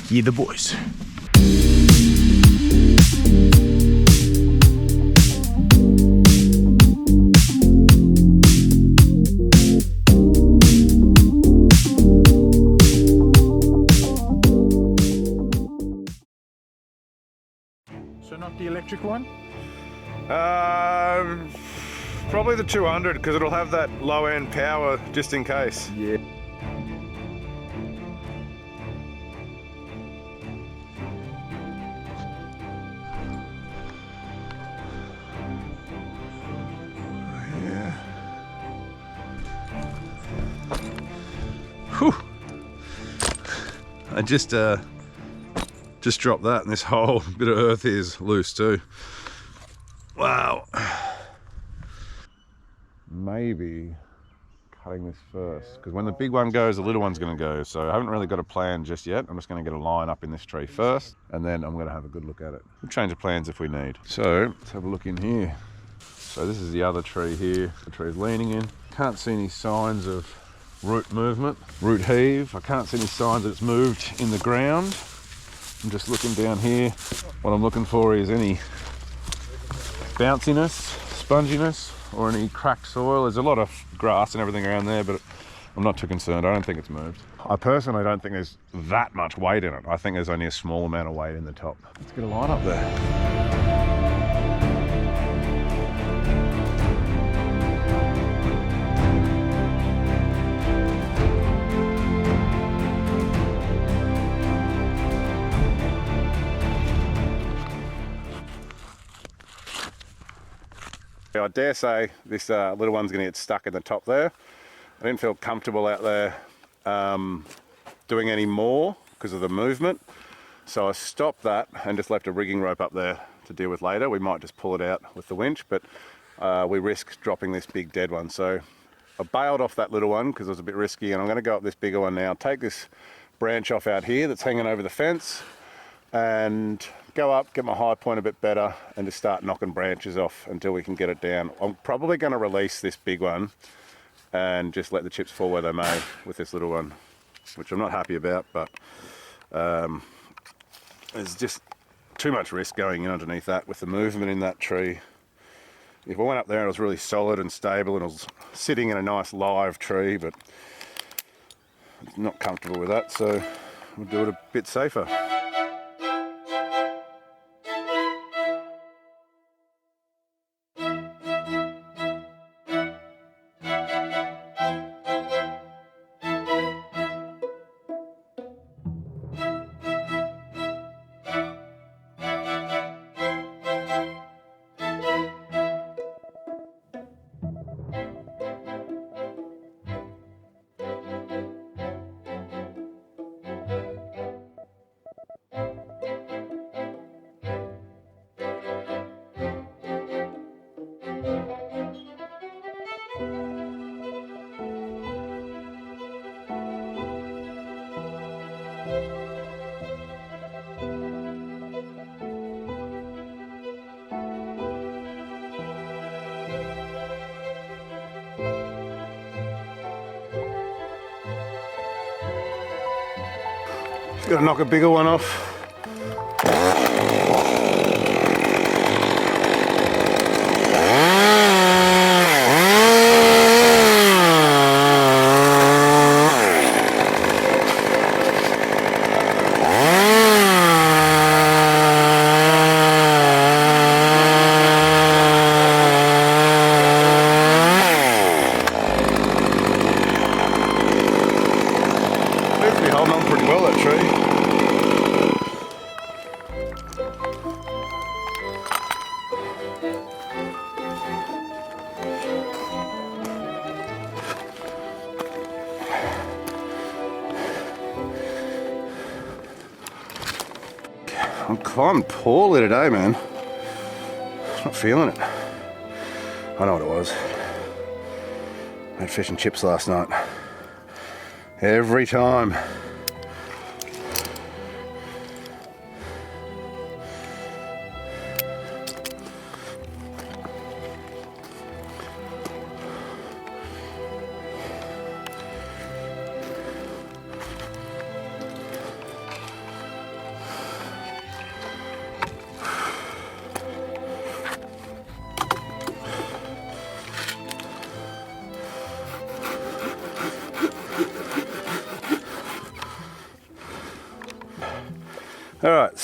Yeah, the boys. So not the electric one? Probably the 200 because it'll have that low end power just in case. Yeah. Whew. I just dropped that, and this whole bit of earth here is loose too. Wow. Maybe cutting this first, because when the big one goes, the little one's going to go. So I haven't really got a plan just yet. I'm just going to get a line up in this tree first, and then I'm going to have a good look at it. We'll change the plans if we need. So let's have a look in here. So this is the other tree here. The tree's leaning in. Can't see any signs of root movement, root heave. I can't see any signs that it's moved in the ground. I'm just looking down here. What I'm looking for is any bounciness, sponginess, or any cracked soil. There's a lot of grass and everything around there, but I'm not too concerned. I don't think it's moved. I personally don't think there's that much weight in it. I think there's only a small amount of weight in the top. Let's get a line up there. I dare say this little one's going to get stuck in the top there. I didn't feel comfortable out there doing any more because of the movement. So I stopped that and just left a rigging rope up there to deal with later. We might just pull it out with the winch, but we risk dropping this big dead one. So I bailed off that little one because it was a bit risky, and I'm going to go up this bigger one now. Take this branch off out here that's hanging over the fence and go up, get my high point a bit better, and just start knocking branches off until we can get it down. I'm probably going to release this big one and just let the chips fall where they may with this little one, which I'm not happy about, but there's just too much risk going in underneath that with the movement in that tree. If I went up there and it was really solid and stable and it was sitting in a nice live tree, but I'm not comfortable with that, so we'll do it a bit safer. Got to knock a bigger one off. Seems to be holding on pretty well, that tree. I'm climbing poorly today, man. Not feeling it. I know what it was. I had fish and chips last night. Every time.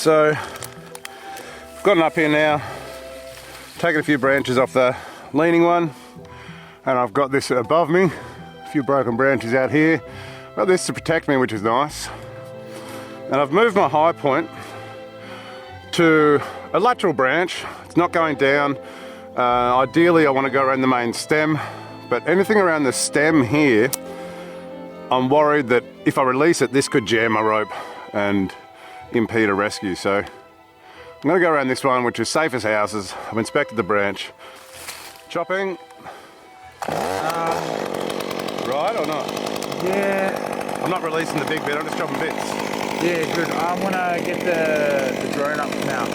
So I've gotten up here now, taken a few branches off the leaning one, and I've got this above me, a few broken branches out here. I've got this to protect me, which is nice. And I've moved my high point to a lateral branch. It's not going down. Ideally I want to go around the main stem, but anything around the stem here, I'm worried that if I release it, this could jam my rope and impede a rescue. So I'm going to go around this one, which is safe as houses. I've inspected the branch. Chopping. Right or not? Yeah. I'm not releasing the big bit, I'm just chopping bits. Yeah, good. I'm gonna get the drone up now.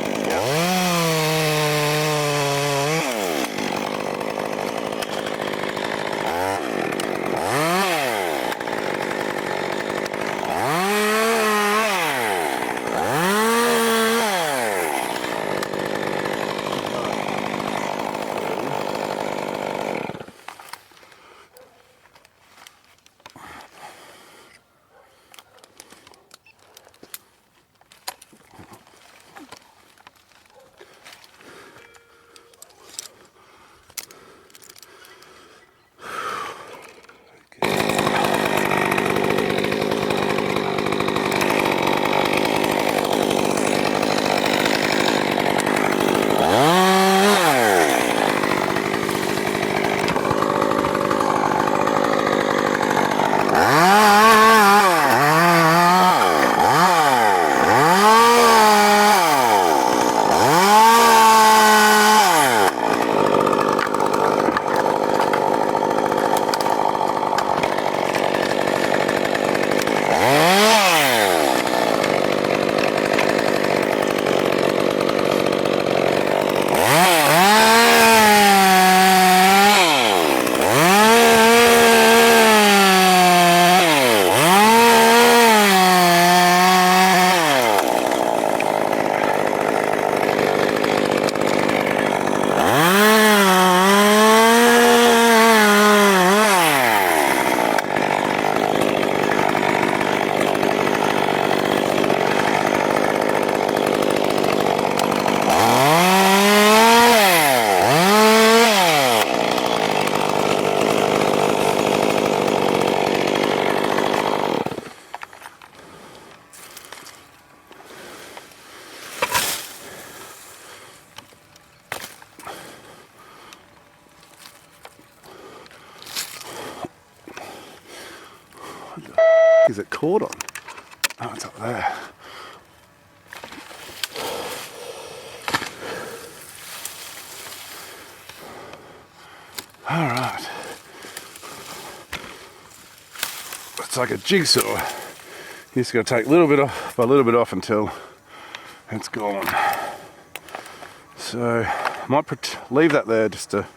Is it caught on? Oh, it's up there. All right. It's like a jigsaw. You just got to take a little bit off by a little bit off until it's gone. So I might leave that there just to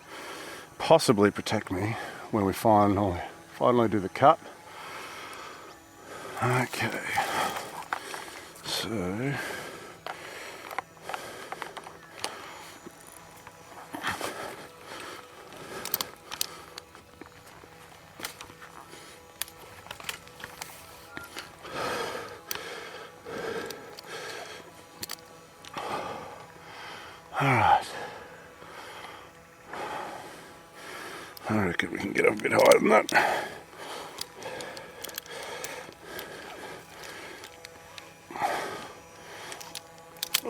possibly protect me when we finally do the cut. Okay, so all right, I reckon we can get up a bit higher than that.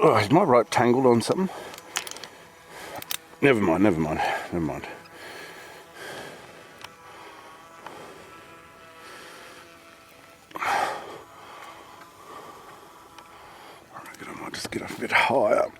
Oh, is my rope tangled on something? Never mind. I reckon I might just get up a bit higher.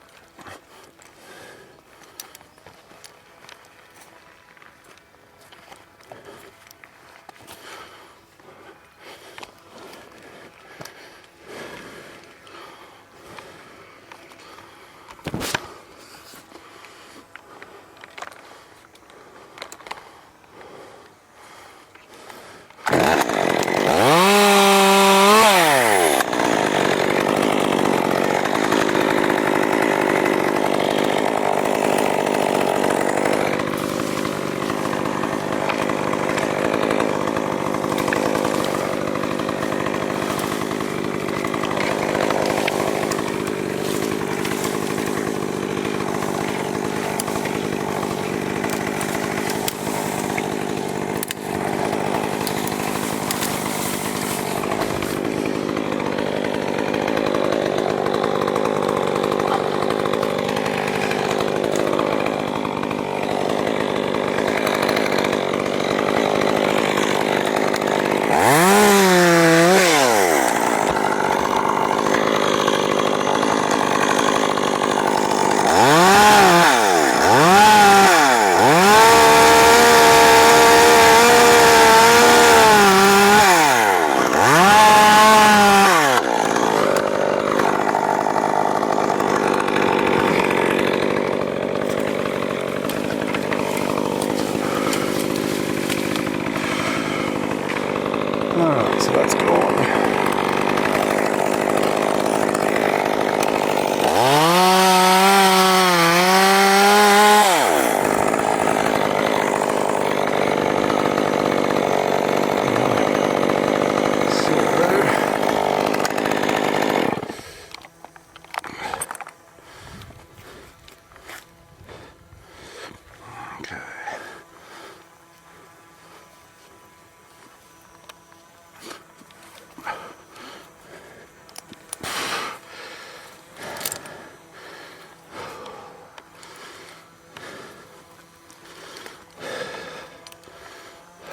Alright, so that's gone.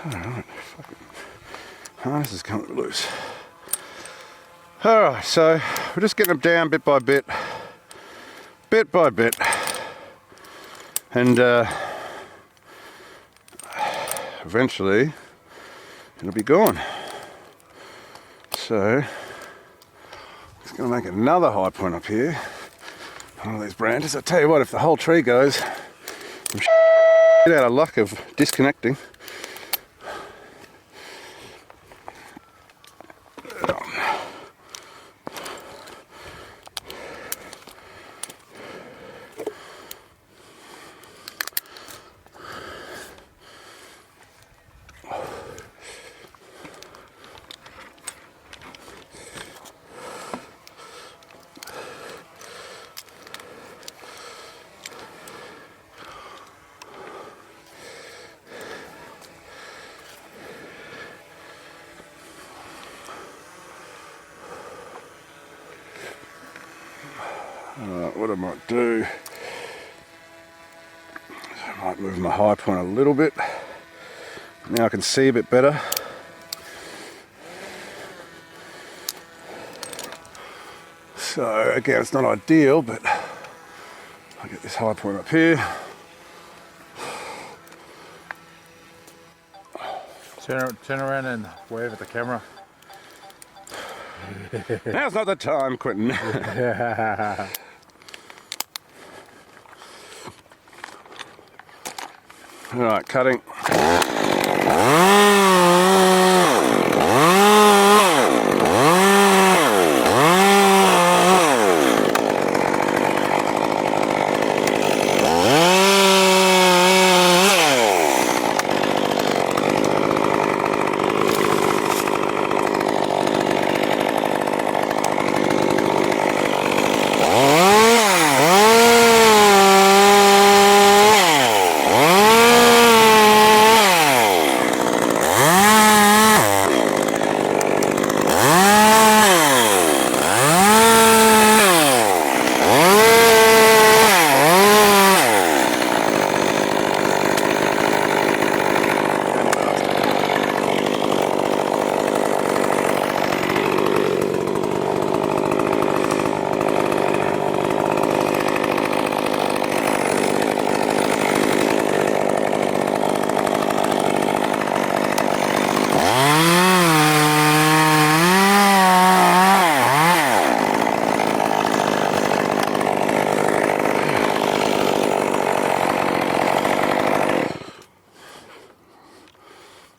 Alright, harness is coming loose. Alright, so we're just getting them down bit by bit. Bit by bit. And eventually it'll be gone. So it's going to make another high point up here. One of these branches. I tell you what, if the whole tree goes, I'm out of luck of disconnecting. What I might do, I might move my high point a little bit. Now I can see a bit better. So again, it's not ideal, but I'll get this high point up here. Turn around and wave at the camera. Now's not the time, Quentin. Alright, cutting.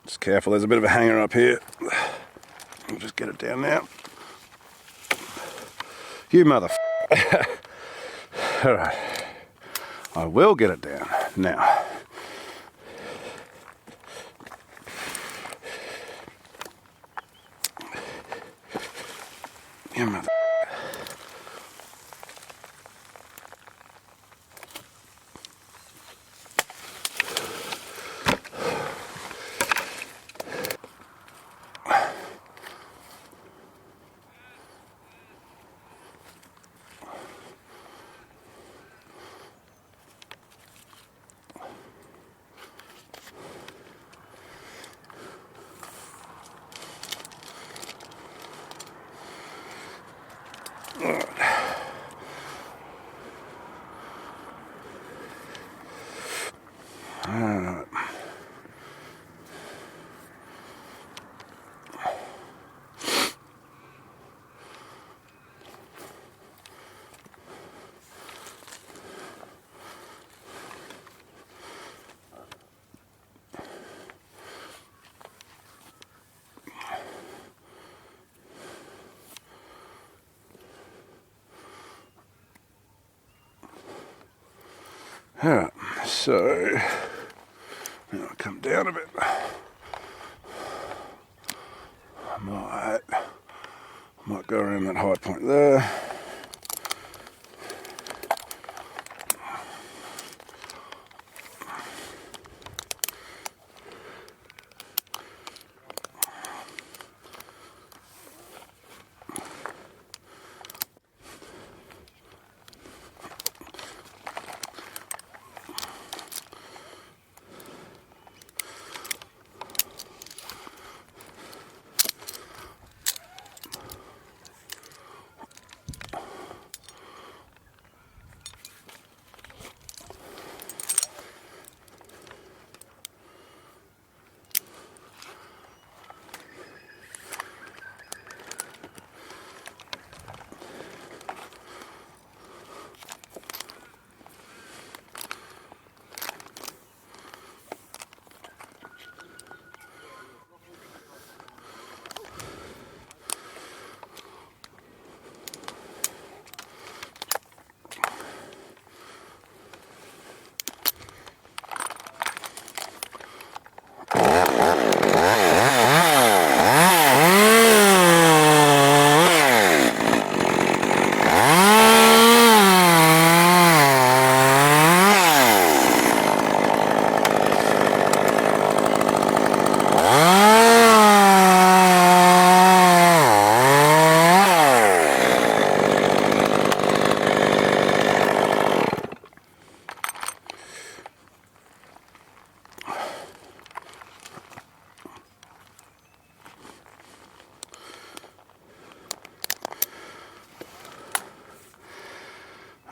Just careful, there's a bit of a hanger up here. I'll just get it down now. You mother. Alright. I will get it down now. You mother. Alright. Alright, so now I'll come down a bit. I might go around that high point there.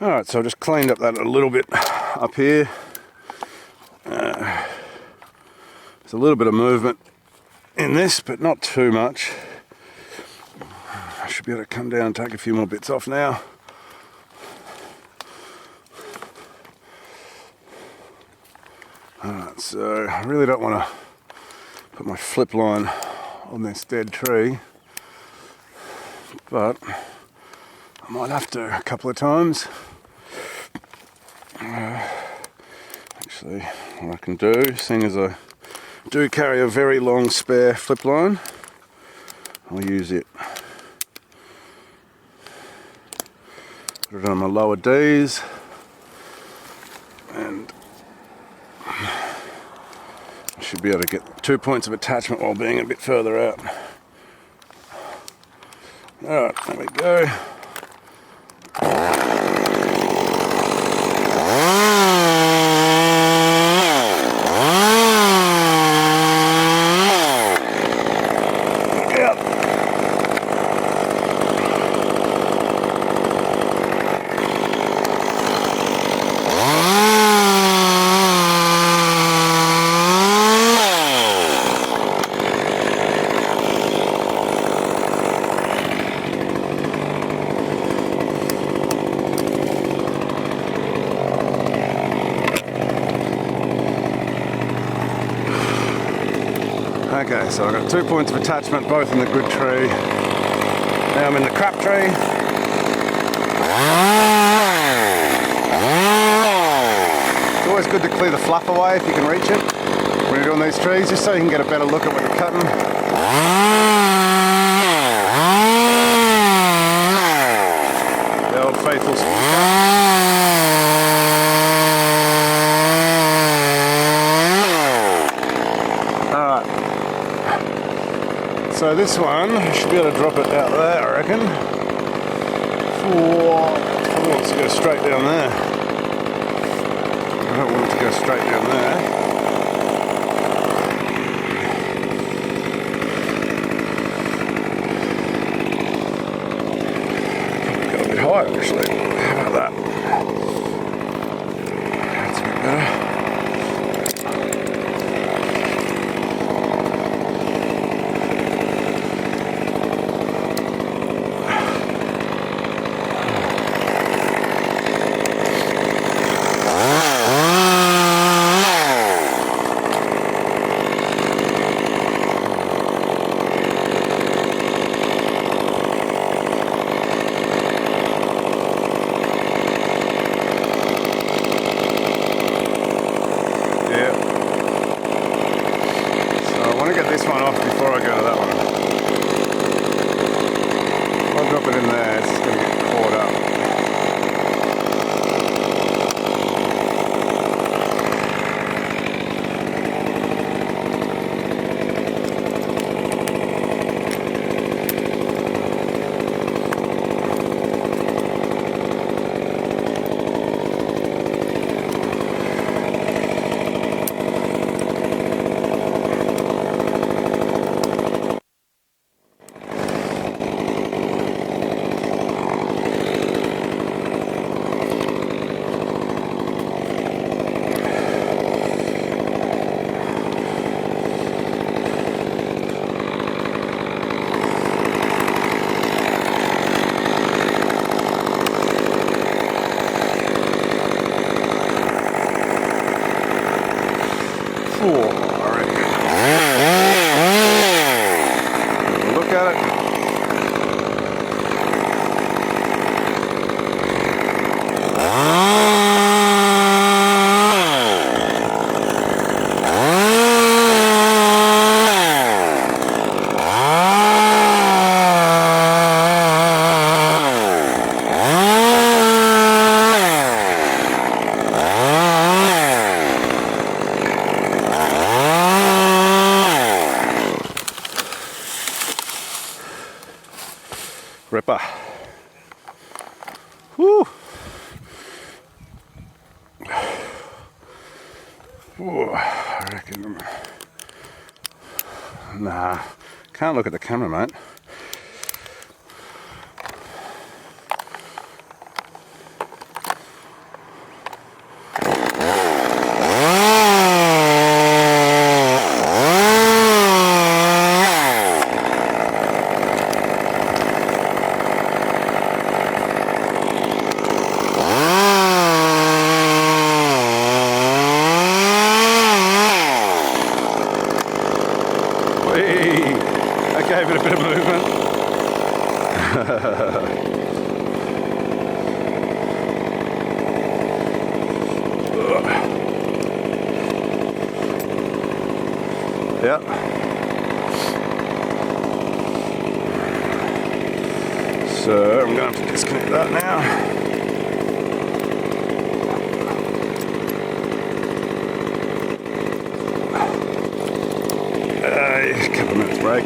Alright, so I just cleaned up that a little bit up here. There's a little bit of movement in this, but not too much. I should be able to come down and take a few more bits off now. Alright, so I really don't want to put my flip line on this dead tree, but I might have to a couple of times. Actually, what I can do, seeing as I do carry a very long spare flip line, I'll use it. Put it on my lower D's, and I should be able to get 2 points of attachment while being a bit further out. Alright, there we go. Okay, so I've got 2 points of attachment, both in the good tree. Now I'm in the crap tree. It's always good to clear the fluff away if you can reach it when you're doing these trees, just so you can get a better look at what you're cutting. The old faithful So this one, I should be able to drop it out there, I reckon. Probably wants to go straight down there. I don't want it to go straight down there. Probably got a bit higher, actually. How about that? That's a bit better. this one off before I go to that one. If I drop it in there, it's just going to get caught up. Look at it. Ripper. Woo. Whoa, I reckon. Nah, can't look at the camera, mate. That gave it a bit of movement. Yep. So I'm going to have to disconnect that now. A couple of minutes break.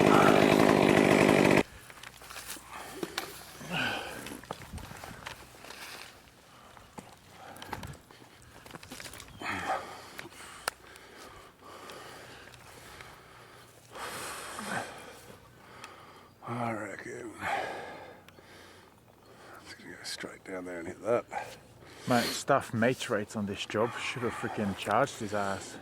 I reckon it's gonna go straight down there and hit that. Mate, stuff mates rates on this job. Should have freaking charged his ass.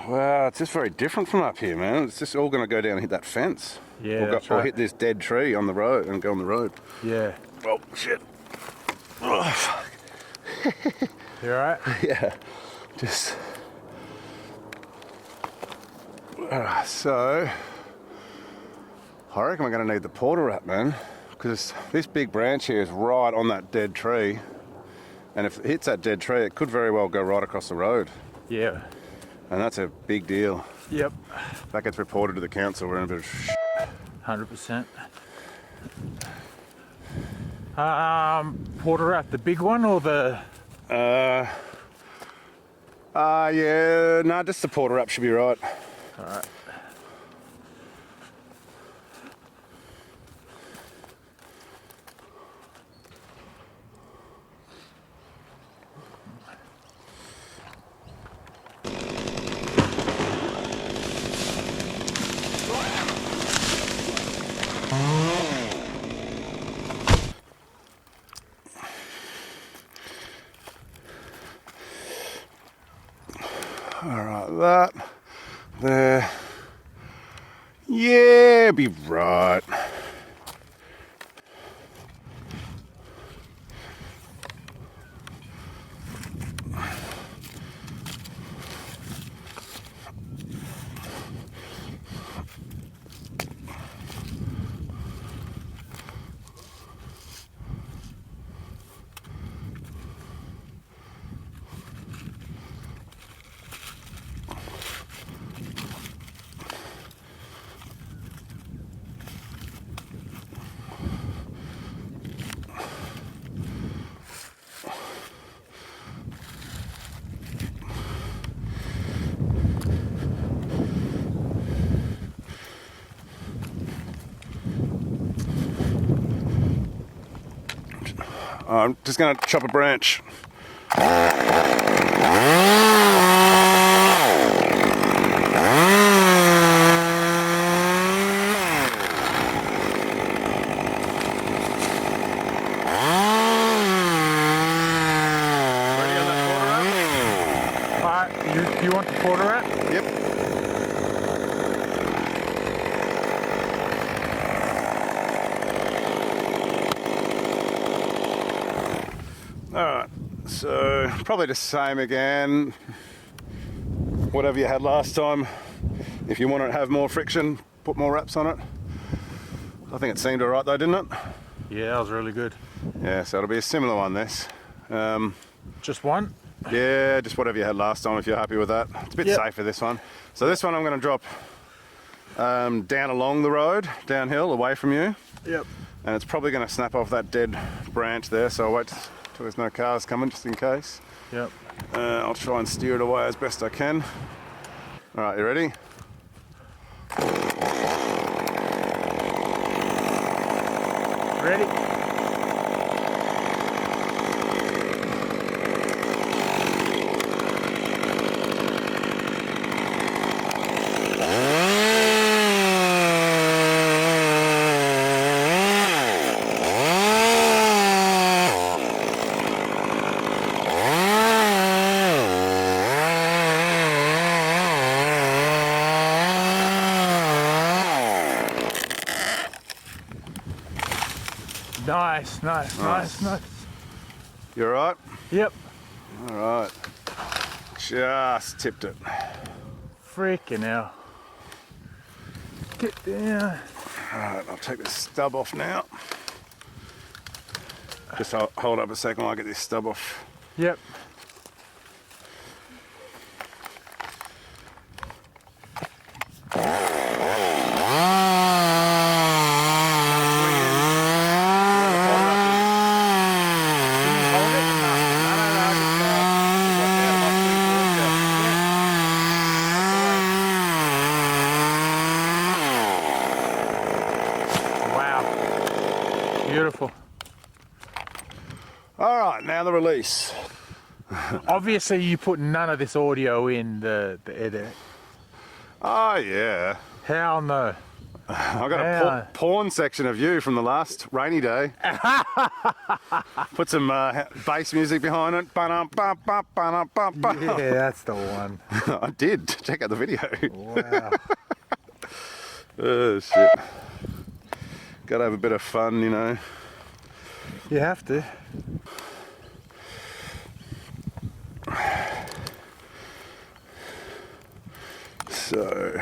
Well, it's just very different from up here, man. It's just all going to go down and hit that fence. Yeah, or that's or right. hit this dead tree on the road and go on the road. Yeah. Oh, shit. Oh, fuck. You alright? Yeah. Just... so... I reckon we're going to need the porter wrap, man. Because this big branch here is right on that dead tree. And if it hits that dead tree, it could very well go right across the road. Yeah. And that's a big deal. Yep. If that gets reported to the council, we're in a bit of shit. 100%. Porter wrap, the big one or the... Yeah, no, just the porter wrap should be right. Alright. Alright, that, there. Yeah, be right. I'm just going to chop a branch. You want the quarter wrap? Yep. Alright, so probably the same again. Whatever you had last time. If you want to have more friction, put more wraps on it. I think it seemed alright though, didn't it? Yeah, that was really good. Yeah, so it'll be a similar one this. Just one? Yeah, just whatever you had last time if you're happy with that. It's a bit safer this one. So this one I'm going to drop down along the road, downhill, away from you. Yep. And it's probably going to snap off that dead branch there, so I'll wait till there's no cars coming just in case. Yep. I'll try and steer it away as best I can. Alright, you ready? Ready? Nice. You alright? Yep. Alright. Just tipped it. Freaking hell. Get down. Alright, I'll take this stub off now. Just hold up a second while I get this stub off. Yep. Beautiful. All right, now the release. Obviously, you put none of this audio in the edit. Oh, yeah. How no? I got a porn section of you from the last rainy day. Put some bass music behind it. Yeah, that's the one. I did. Check out the video. Wow. Oh, shit. Gotta have a bit of fun, you know. You have to. So,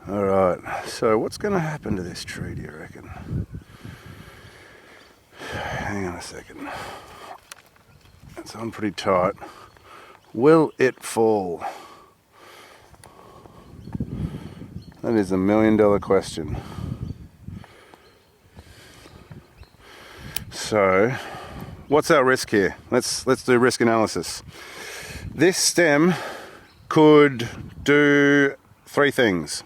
all right. So, what's going to happen to this tree, do you reckon? Hang on a second. It's on pretty tight. Will it fall? That is $1 million question. So, what's our risk here? Let's do risk analysis. This stem could do 3 things.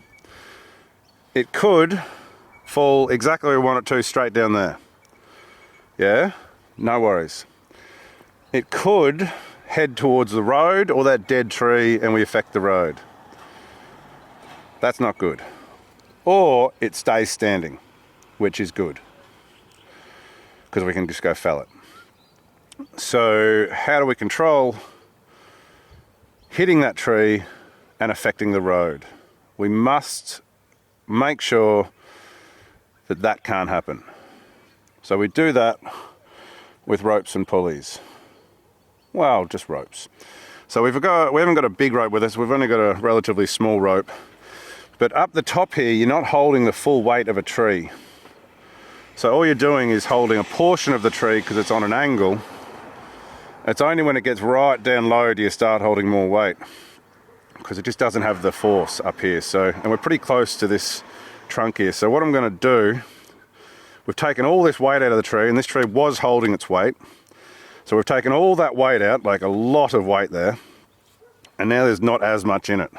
It could fall exactly where we want it to, straight down there. Yeah? No worries. It could head towards the road or that dead tree and we affect the road. That's not good. Or it stays standing, which is good, because we can just go fell it. So how do we control hitting that tree and affecting the road? We must make sure that that can't happen. So we do that with ropes and pulleys. Well, just ropes. So we haven't got a big rope with us, we've only got a relatively small rope. But up the top here, you're not holding the full weight of a tree. So all you're doing is holding a portion of the tree because it's on an angle. It's only when it gets right down low do you start holding more weight, because it just doesn't have the force up here. So, and we're pretty close to this trunk here. So what I'm going to do, we've taken all this weight out of the tree, and this tree was holding its weight. So we've taken all that weight out, like a lot of weight there, and now there's not as much in it.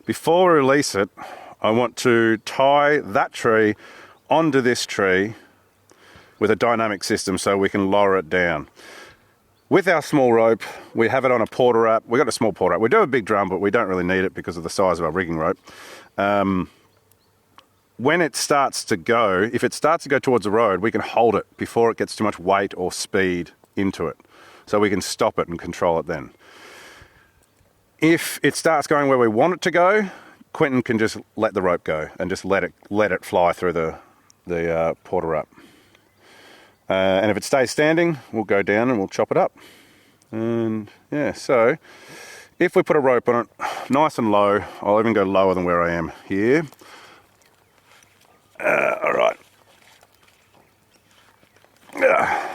Before we release it, I want to tie that tree onto this tree with a dynamic system so we can lower it down. With our small rope, we have it on a porter wrap. We've got a small porter wrap. We do have a big drum, but we don't really need it because of the size of our rigging rope. When it starts to go, if it starts to go towards the road, we can hold it before it gets too much weight or speed into it. So we can stop it and control it then. If it starts going where we want it to go, Quentin can just let the rope go and just let it fly through the porter wrap. And if it stays standing, we'll go down and we'll chop it up. And yeah, so if we put a rope on it, nice and low, I'll even go lower than where I am here. All right. Yeah.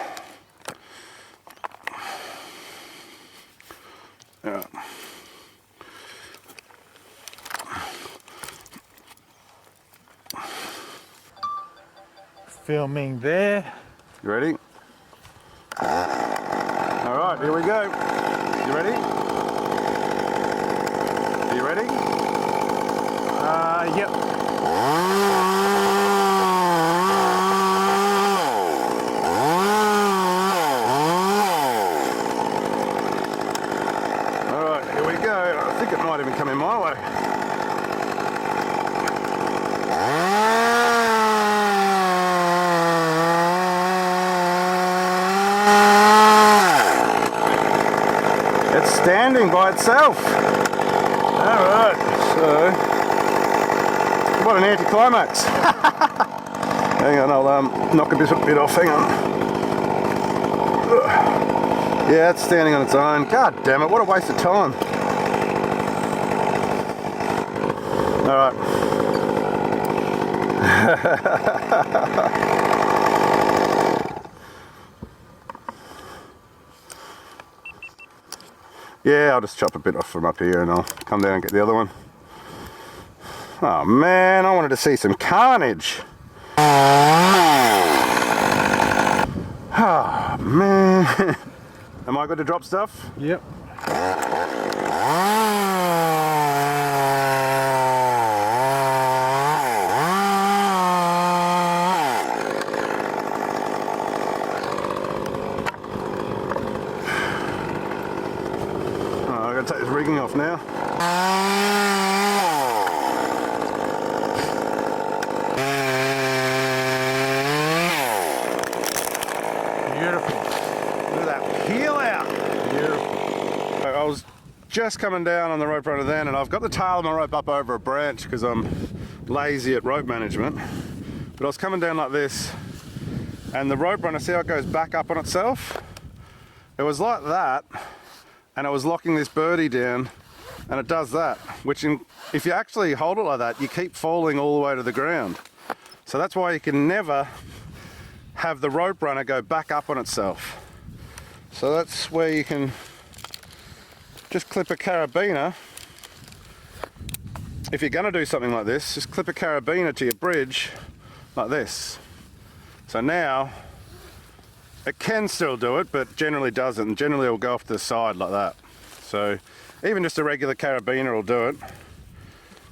Filming there. You ready? All right, here we go. You ready? Are you ready? Yep. All right, here we go. I think it might even come in my way. It's standing by itself. Alright, so what an anticlimax. Hang on, I'll knock a bit off, hang on. Yeah, it's standing on its own. God damn it, what a waste of time. Alright. Yeah, I'll just chop a bit off from up here and I'll come down and get the other one. Oh man, I wanted to see some carnage. Oh man. Am I good to drop stuff? Yep. I've got to take this rigging off now. Beautiful. Look at that peel out. Beautiful. I was just coming down on the rope runner then, and I've got the tail of my rope up over a branch because I'm lazy at rope management. But I was coming down like this, and the rope runner, see how it goes back up on itself? It was like that, and it was locking this birdie down, and it does that, which if you actually hold it like that, you keep falling all the way to the ground. So that's why you can never have the rope runner go back up on itself. So that's where you can just clip a carabiner. If you're going to do something like this, just clip a carabiner to your bridge like this. So now it can still do it, but generally doesn't, and generally it will go off to the side like that. So even just a regular carabiner will do it,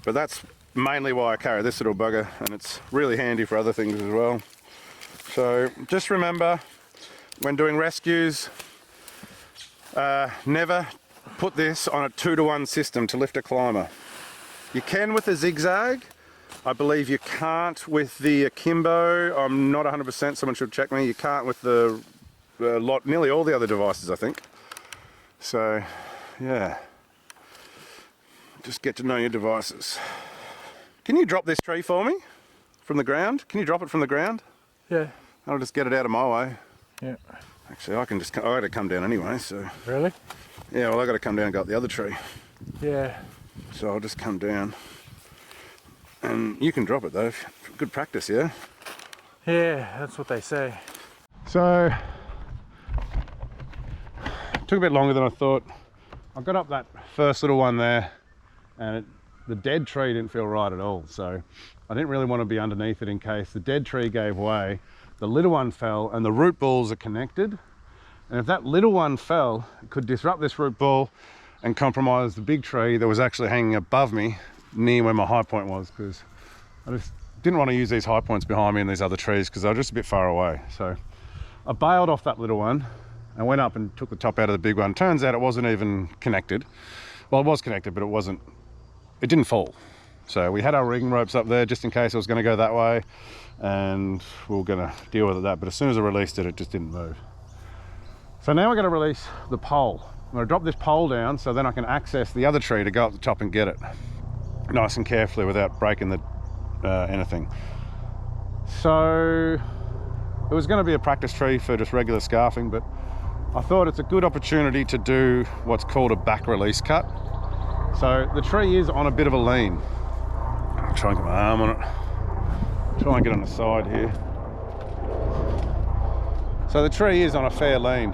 but that's mainly why I carry this little bugger, and it's really handy for other things as well. So just remember, when doing rescues, never put this on a 2-to-1 system to lift a climber. You can with a zigzag. I believe you can't with the akimbo. I'm not 100%, someone should check me. You can't with the nearly all the other devices, I think. So yeah, just get to know your devices. Can you drop this tree for me from the ground? Can you drop it from the ground? Yeah. I'll just get it out of my way. Yeah. Actually, I got to come down anyway, so. Really? Yeah, well, I got to come down and go up the other tree. Yeah. So I'll just come down. And you can drop it though. Good practice, yeah? Yeah, that's what they say. So, took a bit longer than I thought. I got up that first little one there, and the dead tree didn't feel right at all. So I didn't really want to be underneath it in case the dead tree gave way, the little one fell, and the root balls are connected. And if that little one fell, it could disrupt this root ball and compromise the big tree that was actually hanging above me near where my high point was, because I just didn't want to use these high points behind me and these other trees because they were just a bit far away. So I bailed off that little one and went up and took the top out of the big one. Turns out it wasn't even connected. Well, it was connected, but it didn't fall. So we had our rigging ropes up there just in case it was going to go that way, and we were going to deal with that. But as soon as I released it, it just didn't move. So now we're going to release the pole. I'm going to drop this pole down so then I can access the other tree to go up the top and get it nice and carefully without breaking anything. So it was going to be a practice tree for just regular scarfing, but I thought it's a good opportunity to do what's called a back release cut. So the tree is on a bit of a lean. I'll try and get my arm on it. Try and get on the side here. So the tree is on a fair lean.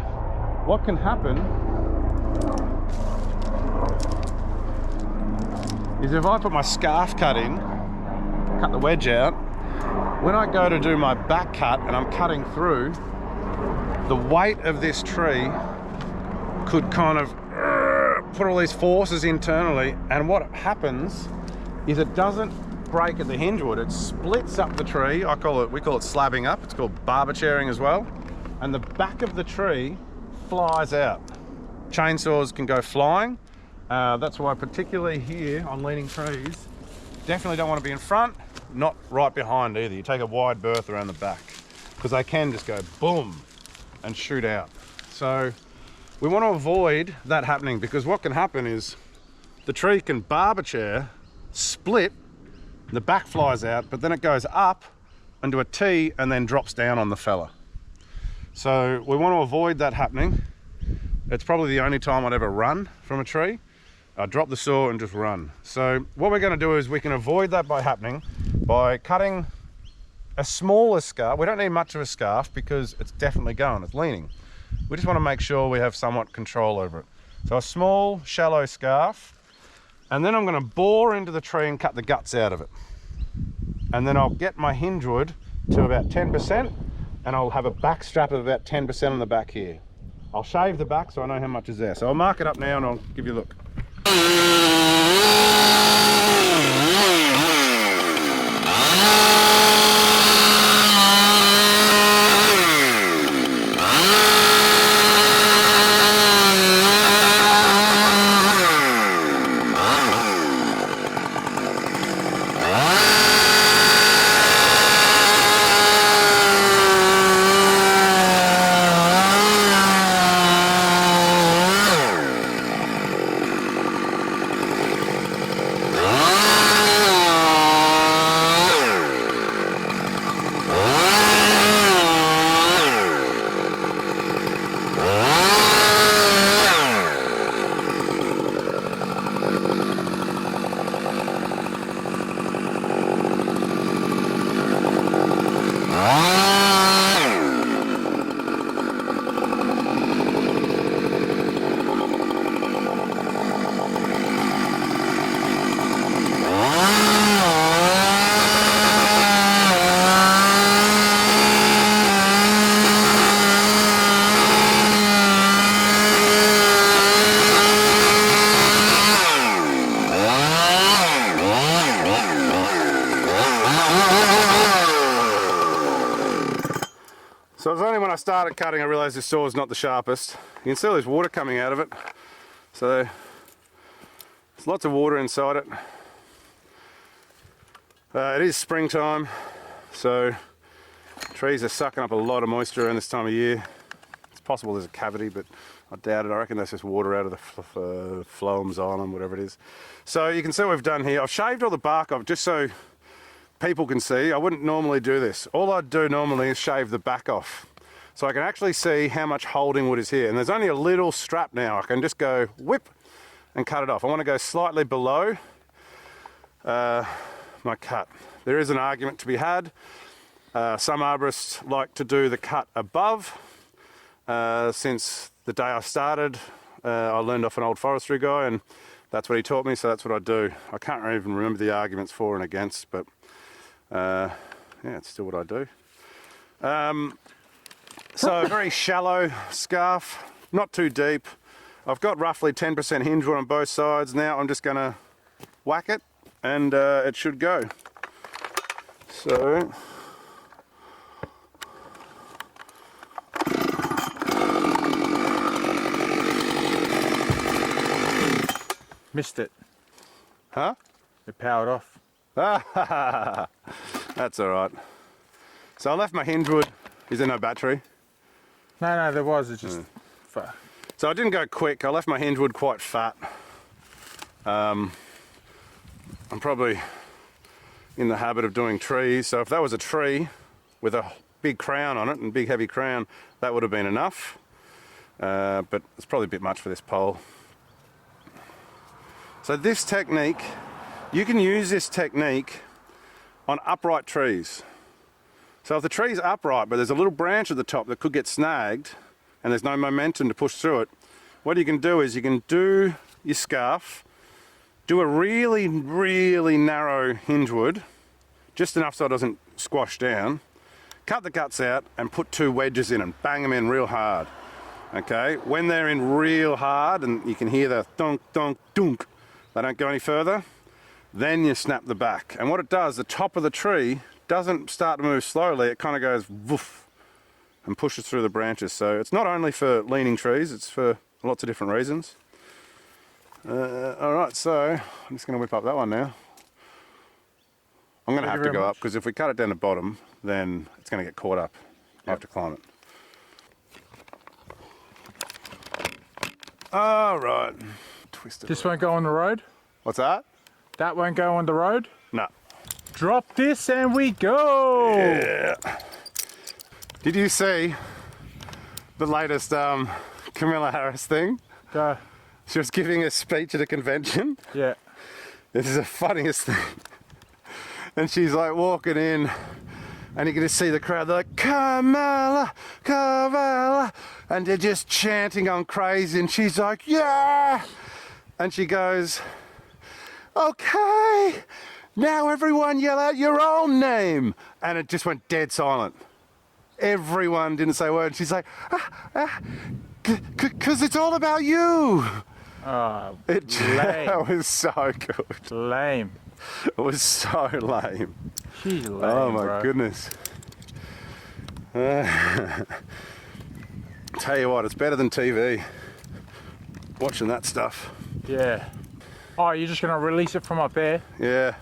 What can happen is if I put my scarf cut in, cut the wedge out, when I go to do my back cut and I'm cutting through, the weight of this tree could kind of put all these forces internally, and what happens is it doesn't break at the hinge wood, it splits up the tree. We call it slabbing up. It's called barber chairing as well. And the back of the tree flies out. Chainsaws can go flying. That's why particularly here on leaning trees, definitely don't want to be in front, not right behind either. You take a wide berth around the back because they can just go boom and shoot out. So we want to avoid that happening, because what can happen is the tree can barber chair, split, the back flies out, but then it goes up into a T and then drops down on the fella. So we want to avoid that happening. It's probably the only time I'd ever run from a tree. I drop the saw and just run. So what we're going to do is we can avoid that by happening by cutting a smaller scarf. We don't need much of a scarf because it's definitely going, it's leaning. We just want to make sure we have somewhat control over it. So a small, shallow scarf, and then I'm going to bore into the tree and cut the guts out of it. And then I'll get my hinge wood to about 10%, and I'll have a back strap of about 10% on the back here. I'll shave the back so I know how much is there. So I'll mark it up now and I'll give you a look. So it's only when I started cutting I realised this saw is not the sharpest. You can see all this water coming out of it. So there's lots of water inside it. It is springtime, so trees are sucking up a lot of moisture around this time of year. It's possible there's a cavity, but I doubt it. I reckon that's just water out of the phloem, xylem, whatever it is. So you can see what we've done here. I've shaved all the bark off just so people can see. I wouldn't normally do this. All I'd do normally is shave the back off, so I can actually see how much holding wood is here. And there's only a little strap now. I can just go whip and cut it off. I want to go slightly below my cut. There is an argument to be had. Some arborists like to do the cut above. Since the day I started, I learned off an old forestry guy, and that's what he taught me, so that's what I do. I can't even remember the arguments for and against, but yeah, it's still what I do. So a very shallow scarf, not too deep. I've got roughly 10% hinge wood on both sides. Now I'm just going to whack it, and it should go. So Missed it. huh? It powered off. That's all right. So I left my hinge wood. Is there no battery? No, there was. It's just. So I didn't go quick. I left my hinge wood quite fat. I'm probably in the habit of doing trees. So if that was a tree with a big crown on it and big heavy crown, that would have been enough. But it's probably a bit much for this pole. So this technique, you can use this technique on upright trees. So if the tree's upright, but there's a little branch at the top that could get snagged and there's no momentum to push through it, what you can do is you can do your scarf, do a really, really narrow hinge wood, just enough so it doesn't squash down, cut the guts out and put 2 wedges in and bang them in real hard. Okay, when they're in real hard and you can hear the thunk, thunk, dunk, they don't go any further, then you snap the back. And what it does, the top of the tree doesn't start to move slowly, it kind of goes woof and pushes through the branches. So it's not only for leaning trees, it's for lots of different reasons. All right, so I'm just going to whip up that one now. I'm going to have to go up because if we cut it down the bottom, then it's going to get caught up. I have to climb it. All right. Twist it. This won't go on the road? What's that? That won't go on the road? No. Drop this and we go! Yeah. Did you see the latest Camilla Harris thing? Go. She was giving a speech at a convention. Yeah. This is the funniest thing. And she's like walking in and you can just see the crowd, they're like, Camilla, Camilla, and they're just chanting on crazy and she's like, yeah! And she goes, okay, now everyone yell out your own name. And it just went dead silent. Everyone didn't say a word. She's like, because it's all about you. Oh, That was so good. lame. It was so lame. She's lame, Oh my bro. goodness. Tell you what, it's better than TV. Watching that stuff. Yeah. Oh, you're just gonna release it from up there? Yeah.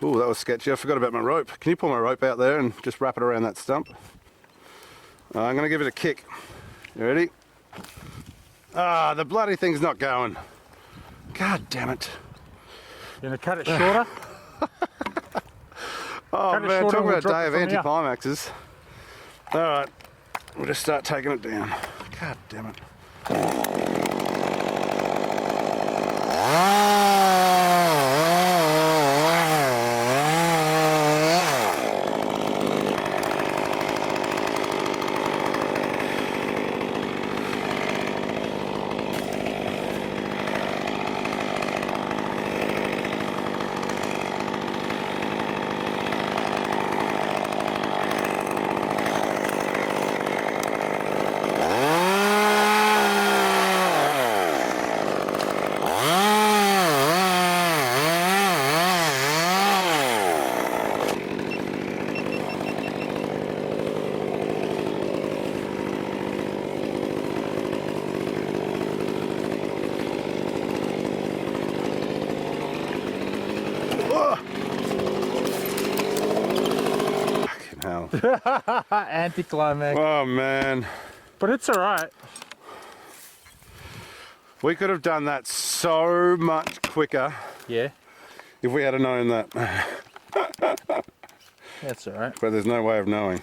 Oh, that was sketchy. I forgot about my rope. Can you pull my rope out there and just wrap it around that stump? I'm going to give it a kick. You ready? Ah, the bloody thing's not going. God damn it. You're gonna cut it shorter? Oh Cut it man, shorter talking and we'll about a drop day it of from here. anticlimaxes. Alright, we'll just start taking it down. God damn it. Anticlimax. Oh man. But it's alright. We could have done that so much quicker Yeah, if we had known that. that's alright. But there's no way of knowing.